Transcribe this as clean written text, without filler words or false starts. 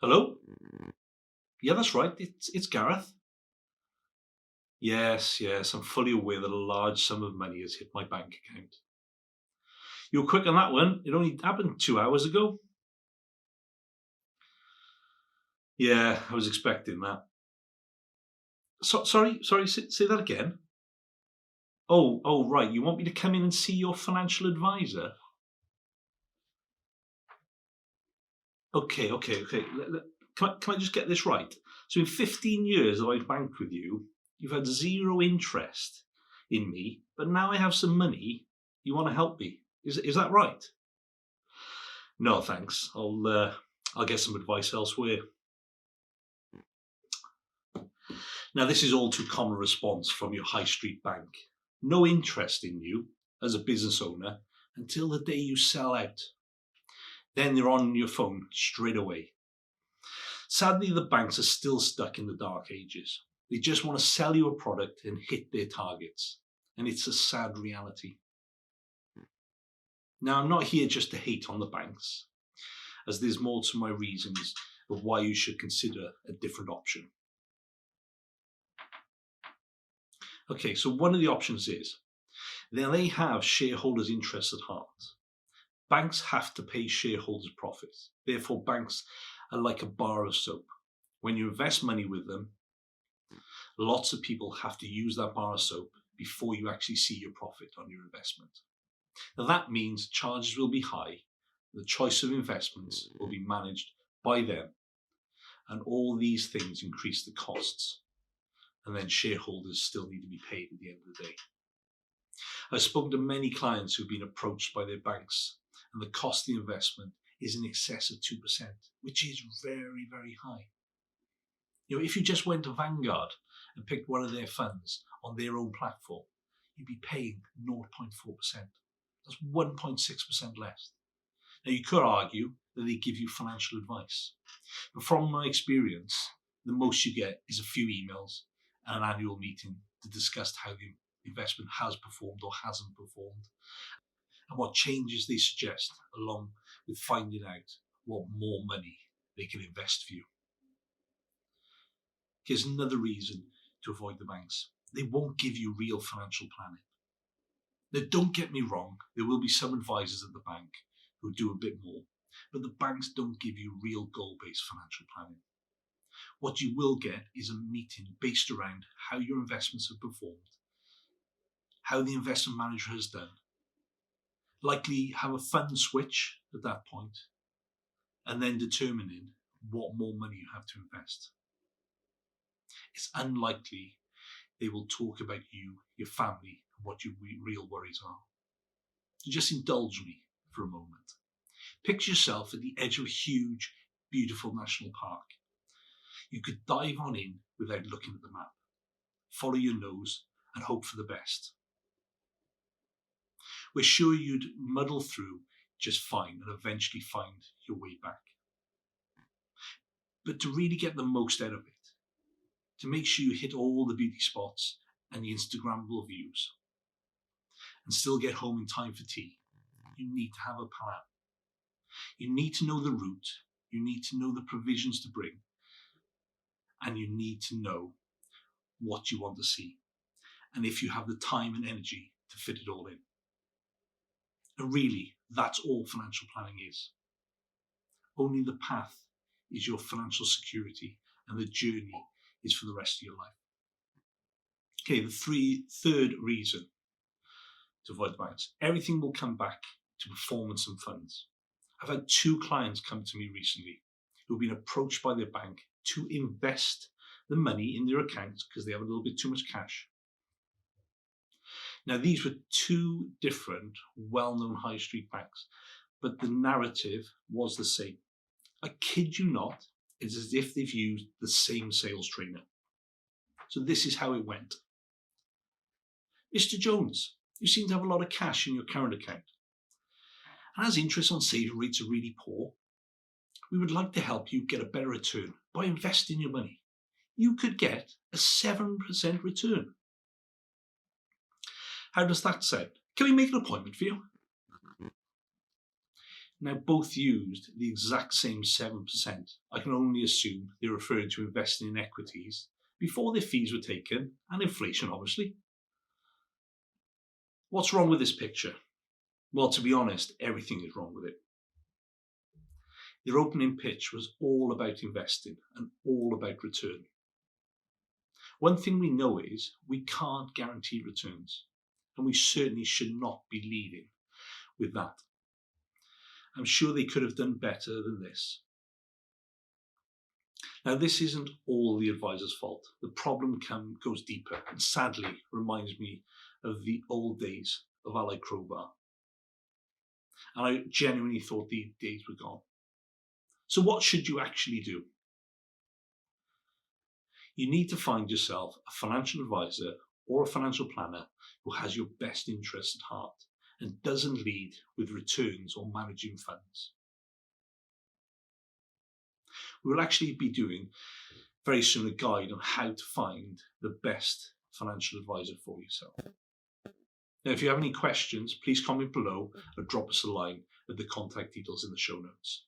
Hello? Yeah, that's right. It's Gareth. Yes, I'm fully aware that a large sum of money has hit my bank account. You were quick on that one. It only happened 2 hours ago. Yeah, I was expecting that. Sorry, say that again. Oh, right. You want me to come in and see your financial advisor? Okay. Can I just get this right? So in 15 years that I've banked with you, you've had zero interest in me, but now I have some money. You want to help me? Is that right? No, thanks. I'll get some advice elsewhere. Now, this is all too common response from your high street bank. No interest in you as a business owner until the day you sell out. Then they're on your phone straight away. Sadly, the banks are still stuck in the dark ages. They just want to sell you a product and hit their targets. And it's a sad reality. Now, I'm not here just to hate on the banks, as there's more to my reasons of why you should consider a different option. Okay, so one of the options is that they have shareholders' interests at heart. Banks have to pay shareholders profits. Therefore, banks are like a bar of soap. When you invest money with them, lots of people have to use that bar of soap before you actually see your profit on your investment. Now, that means charges will be high. The choice of investments will be managed by them. And all these things increase the costs. And then shareholders still need to be paid at the end of the day. I've spoken to many clients who've been approached by their banks, and the cost of the investment is in excess of 2%, which is very, very high. If you just went to Vanguard and picked one of their funds on their own platform, you'd be paying 0.4%. That's 1.6% less. Now, you could argue that they give you financial advice, but from my experience, the most you get is a few emails and an annual meeting to discuss how the investment has performed or hasn't performed, and what changes they suggest, along with finding out what more money they can invest for you. Here's another reason to avoid the banks. They won't give you real financial planning. Now, don't get me wrong, there will be some advisors at the bank who do a bit more, but the banks don't give you real goal-based financial planning. What you will get is a meeting based around how your investments have performed, how the investment manager has done, likely have a fund switch at that point, and then determining what more money you have to invest. It's unlikely they will talk about you, your family, and what your real worries are. So just indulge me for a moment. Picture yourself at the edge of a huge, beautiful national park. You could dive on in without looking at the map, follow your nose, and hope for the best. We're sure you'd muddle through just fine and eventually find your way back. But to really get the most out of it, to make sure you hit all the beauty spots and the Instagrammable views, and still get home in time for tea, you need to have a plan. You need to know the route, you need to know the provisions to bring, and you need to know what you want to see, and if you have the time and energy to fit it all in. And really, that's all financial planning is. Only the path is your financial security, and the journey is for the rest of your life. Okay, the third reason to avoid the banks. Everything will come back to performance and funds. I've had 2 clients come to me recently who've been approached by their bank to invest the money in their accounts because they have a little bit too much cash. Now, these were 2 different, well-known high street banks, but the narrative was the same. I kid you not, it's as if they've used the same sales trainer. So this is how it went. Mr. Jones, you seem to have a lot of cash in your current account. And as interest on saving rates are really poor, we would like to help you get a better return by investing your money. You could get a 7% return. How does that sound? Can we make an appointment for you? Now, both used the exact same 7%. I can only assume they're referring to investing in equities before their fees were taken, and inflation, obviously. What's wrong with this picture? Well, to be honest, everything is wrong with it. Their opening pitch was all about investing and all about return. One thing we know is we can't guarantee returns, and we certainly should not be leading with that. I'm sure they could have done better than this. Now, this isn't all the advisor's fault. The problem goes deeper and sadly reminds me of the old days of Allied Crowbar. And I genuinely thought the days were gone. So what should you actually do? You need to find yourself a financial advisor or a financial planner who has your best interests at heart and doesn't lead with returns or managing funds. We will actually be doing very soon a guide on how to find the best financial advisor for yourself. Now, if you have any questions, please comment below or drop us a line at the contact details in the show notes.